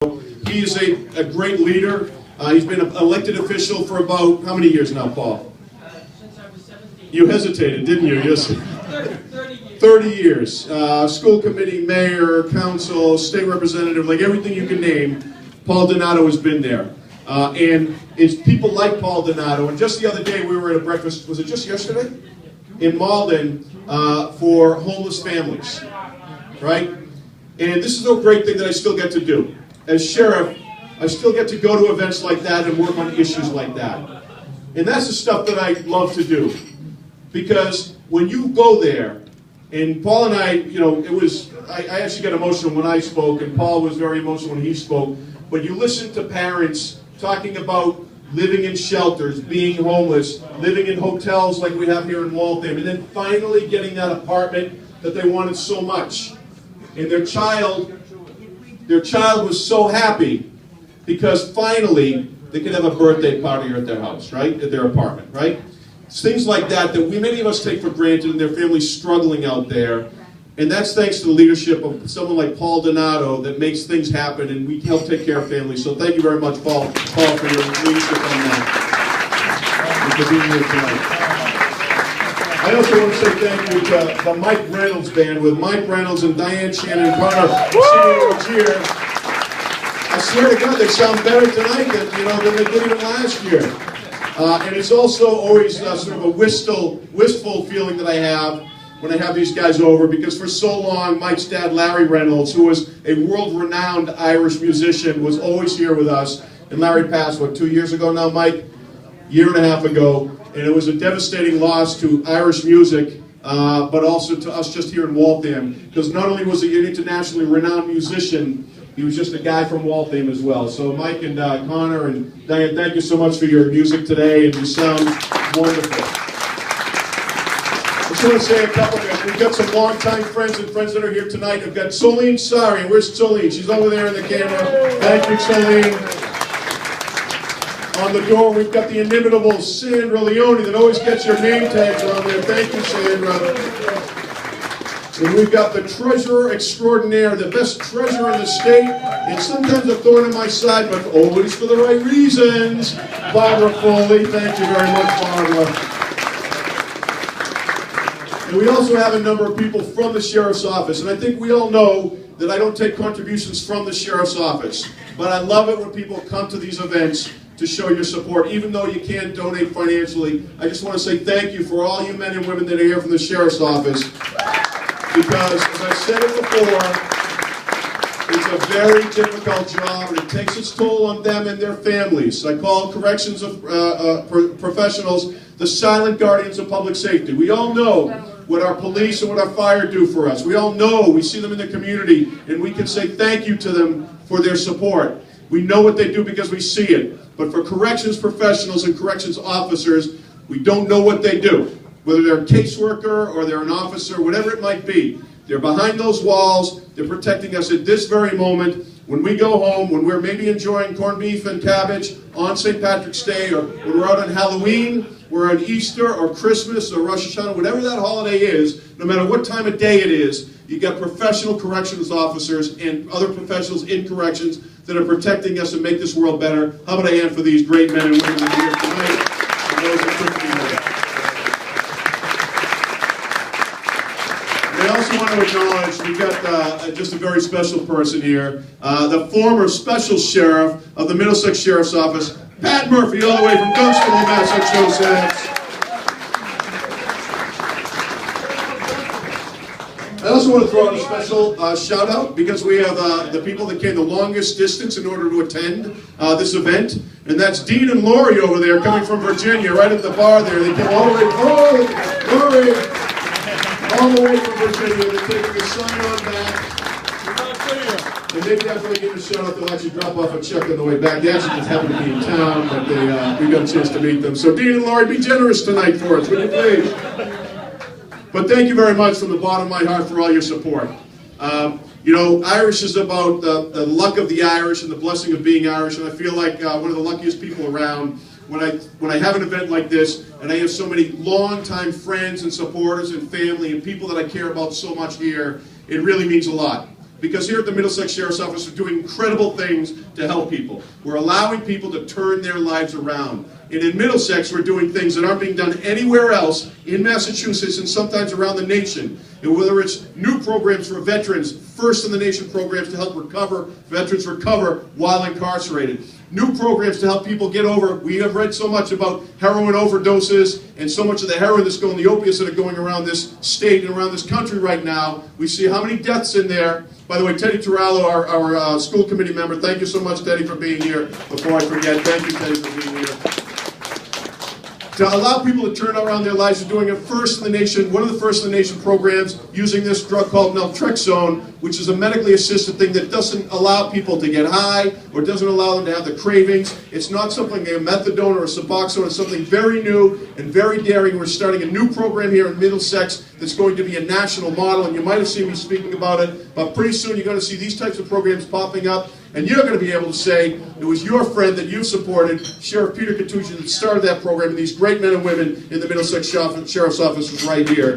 He is a great leader. He's been an elected official for about, how many years now, Paul? Since I was 17. You hesitated, didn't you? Yes. 30 years. 30 years. School committee, mayor, council, state representative, like everything you can name, Paul Donato has been there. And it's people like Paul Donato. And just the other day we were at a breakfast, was it just yesterday? In Malden for homeless families, right? And this is a great thing that I still get to do. As sheriff, I still get to go to events like that and work on issues like that. And that's the stuff that I love to do. Because when you go there, and Paul and I, you know, I actually got emotional when I spoke, and Paul was very emotional when he spoke. But you listen to parents talking about living in shelters, being homeless, living in hotels like we have here in Waltham, and then finally getting that apartment that they wanted so much. And their child was so happy because finally they could have a birthday party at their house, right? At their apartment, right? It's things like that that many of us take for granted, and their families struggling out there. And that's thanks to the leadership of someone like Paul Donato that makes things happen, and we help take care of families. So thank you very much, Paul, for your leadership on that. And for being here tonight. I also want to say thank you to the Mike Reynolds Band with Mike Reynolds and Diane Shannon Carter singing here. I swear to God, they sound better tonight than they did even last year. And it's also always sort of a wistful feeling that I have when I have these guys over, because for so long, Mike's dad, Larry Reynolds, who was a world-renowned Irish musician, was always here with us. And Larry passed, 2 years ago now, Mike? Year and a half ago. And it was a devastating loss to Irish music, but also to us just here in Waltham. Because not only was he an internationally renowned musician, he was just a guy from Waltham as well. So Mike and Connor and Diane, thank you so much for your music today, and you sound wonderful. I just want to say a couple of, we've got some longtime friends and friends that are here tonight. We've got Solene Sari. Where's Solene? She's over there in the camera. Thank you, Solene. On the door, we've got the inimitable Sandra Leone that always gets your name tags on there. Thank you, Sandra. And we've got the treasurer extraordinaire, the best treasurer in the state, and sometimes a thorn in my side, but always for the right reasons, Barbara Foley. Thank you very much, Barbara. And we also have a number of people from the Sheriff's Office, and I think we all know that I don't take contributions from the Sheriff's Office, but I love it when people come to these events to show your support. Even though you can't donate financially, I just want to say thank you for all you men and women that are here from the Sheriff's Office, because, as I said it before, it's a very difficult job, and it takes its toll on them and their families. I call corrections of professionals the silent guardians of public safety. We all know what our police and what our fire do for us. We all know, we see them in the community, and we can say thank you to them for their support. We know what they do because we see it. But for corrections professionals and corrections officers, we don't know what they do. Whether they're a caseworker or they're an officer, whatever it might be, they're behind those walls, they're protecting us at this very moment. When we go home, when we're maybe enjoying corned beef and cabbage on St. Patrick's Day, or when we're out on Halloween, we're on Easter or Christmas or Rosh Hashanah, whatever that holiday is, no matter what time of day it is, you got professional corrections officers and other professionals in corrections that are protecting us and make this world better. How about a hand for these great men and women that are here tonight, and those that couldn't be here. I also want to acknowledge, we've got just a very special person here, the former special sheriff of the Middlesex Sheriff's Office, Pat Murphy, all the way from Dunstable, Massachusetts. I also want to throw out a special shout out, because we have the people that came the longest distance in order to attend this event, and that's Dean and Lori over there coming from Virginia, right at the bar there. They came all the way, Lori, all the way from Virginia. They're taking a sign-on back. And maybe after I give a shout out, they'll actually drop off a check on the way back. They actually just happen to be in town, but we got a chance to meet them. So Dean and Lori, be generous tonight for us, would you please? But thank you very much from the bottom of my heart for all your support. You know, Irish is about the luck of the Irish and the blessing of being Irish, and I feel like one of the luckiest people around when I have an event like this, and I have so many longtime friends and supporters and family and people that I care about so much here. It really means a lot. Because here at the Middlesex Sheriff's Office, we're doing incredible things to help people. We're allowing people to turn their lives around. And in Middlesex, we're doing things that aren't being done anywhere else in Massachusetts and sometimes around the nation. And whether it's new programs for veterans, first in the nation programs to help veterans recover while incarcerated. New programs to help people get over. We have read so much about heroin overdoses and so much of the heroin that's going, the opiates that are going around this state and around this country right now. We see how many deaths in there. By the way, Teddy Turallo, our school committee member, thank you so much, Teddy, for being here. Before I forget, thank you, Teddy, for being here. To allow people to turn around their lives, we're doing a first in the nation, one of the first in the nation programs, using this drug called Naltrexone, which is a medically assisted thing that doesn't allow people to get high or doesn't allow them to have the cravings. It's not something like a methadone or a Suboxone. It's something very new and very daring. We're starting a new program here in Middlesex that's going to be a national model, and you might have seen me speaking about it, but pretty soon you're going to see these types of programs popping up. And you're going to be able to say it was your friend that you've supported, Sheriff Peter Katusian, that started that program, and these great men and women in the Middlesex Sheriff's Office is right here.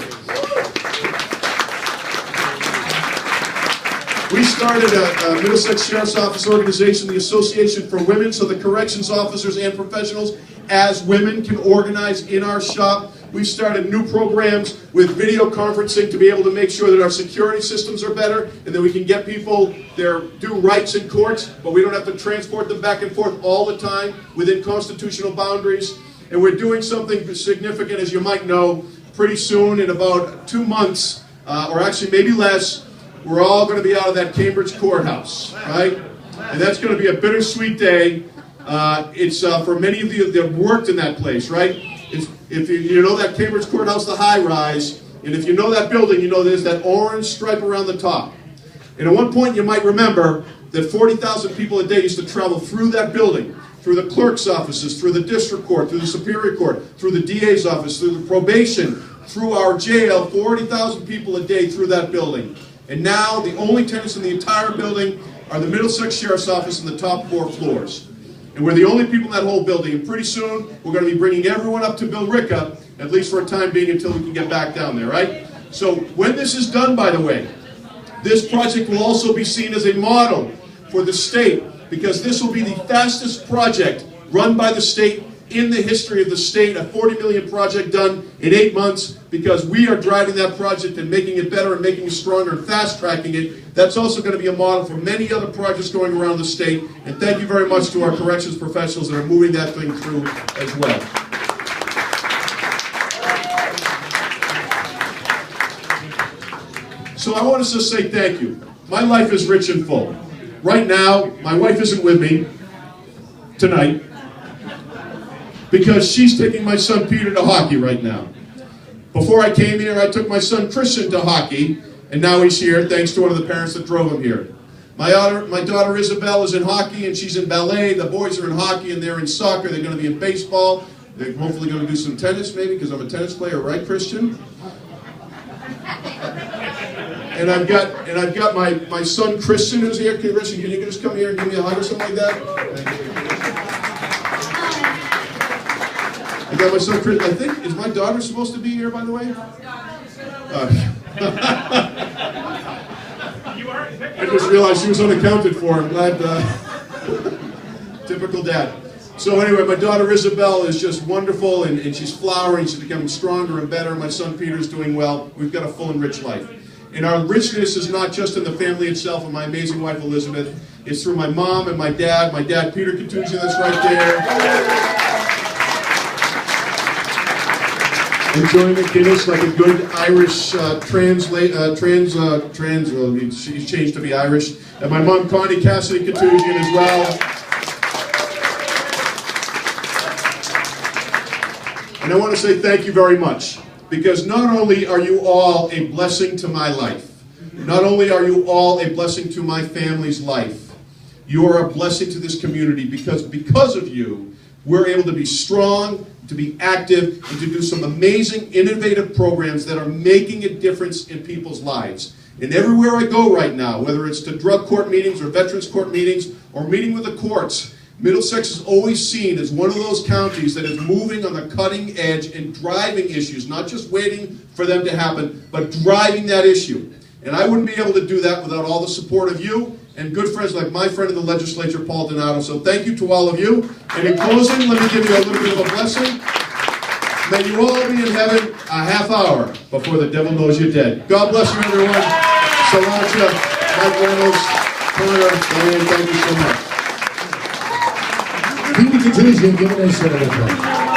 We started a Middlesex Sheriff's Office organization, the Association for Women, so the corrections officers and professionals as women can organize in our shop. We've started new programs with video conferencing to be able to make sure that our security systems are better and that we can get people their due rights in courts, but we don't have to transport them back and forth all the time within constitutional boundaries. And we're doing something significant, as you might know, pretty soon, in about 2 months, or actually maybe less, we're all going to be out of that Cambridge courthouse, right? And that's going to be a bittersweet day. It's for many of you that have worked in that place, right? If you know that Cambridge courthouse, the high rise, and if you know that building, you know there's that orange stripe around the top. And at one point you might remember that 40,000 people a day used to travel through that building, through the clerk's offices, through the district court, through the superior court, through the DA's office, through the probation, through our jail, 40,000 people a day through that building. And now the only tenants in the entire building are the Middlesex Sheriff's Office and the top 4 floors. And we're the only people in that whole building. And pretty soon, we're going to be bringing everyone up to Billerica, at least for a time being, until we can get back down there, right? So when this is done, by the way, this project will also be seen as a model for the state, because this will be the fastest project run by the state in the history of the state, a $40 million project done in 8 months, because we are driving that project and making it better and making it stronger and fast-tracking it. That's also going to be a model for many other projects going around the state. And thank you very much to our corrections professionals that are moving that thing through as well. So I want to just say thank you. My life is rich and full. Right now, my wife isn't with me tonight, because she's taking my son Peter to hockey right now. Before I came here, I took my son Christian to hockey, and now he's here thanks to one of the parents that drove him here. My daughter Isabel is in hockey, and she's in ballet. The boys are in hockey, and they're in soccer. They're going to be in baseball. They're hopefully going to do some tennis, maybe, because I'm a tennis player, right, Christian? And I've got my son Christian who's here. Christian, can you just come here and give me a hug or something like that? Thank you. I got my son Chris. I think, is my daughter supposed to be here, by the way? I just realized she was unaccounted for. I'm glad. Typical dad. So anyway, my daughter Isabel is just wonderful, and she's flowering. She's becoming stronger and better. My son Peter is doing well. We've got a full and rich life. And our richness is not just in the family itself and my amazing wife Elizabeth. It's through my mom and my dad Peter Katusian, that's right there. Enjoying a Guinness like a good Irish she's changed to be Irish. And my mom, Connie Cassidy Katusian, as well. And I want to say thank you very much, because not only are you all a blessing to my life, not only are you all a blessing to my family's life, you are a blessing to this community, because of you, we're able to be strong, to be active, and to do some amazing, innovative programs that are making a difference in people's lives. And everywhere I go right now, whether it's to drug court meetings or veterans court meetings or meeting with the courts, Middlesex is always seen as one of those counties that is moving on the cutting edge and driving issues, not just waiting for them to happen, but driving that issue. And I wouldn't be able to do that without all the support of you and good friends like my friend in the legislature, Paul Donato. So thank you to all of you. And in closing, let me give you a little bit of a blessing. May you all be in heaven a half hour before the devil knows you're dead. God bless you, everyone. Solancha, Mike Reynolds, Connor, Diane, thank you so much. He continues to give a nice round of applause.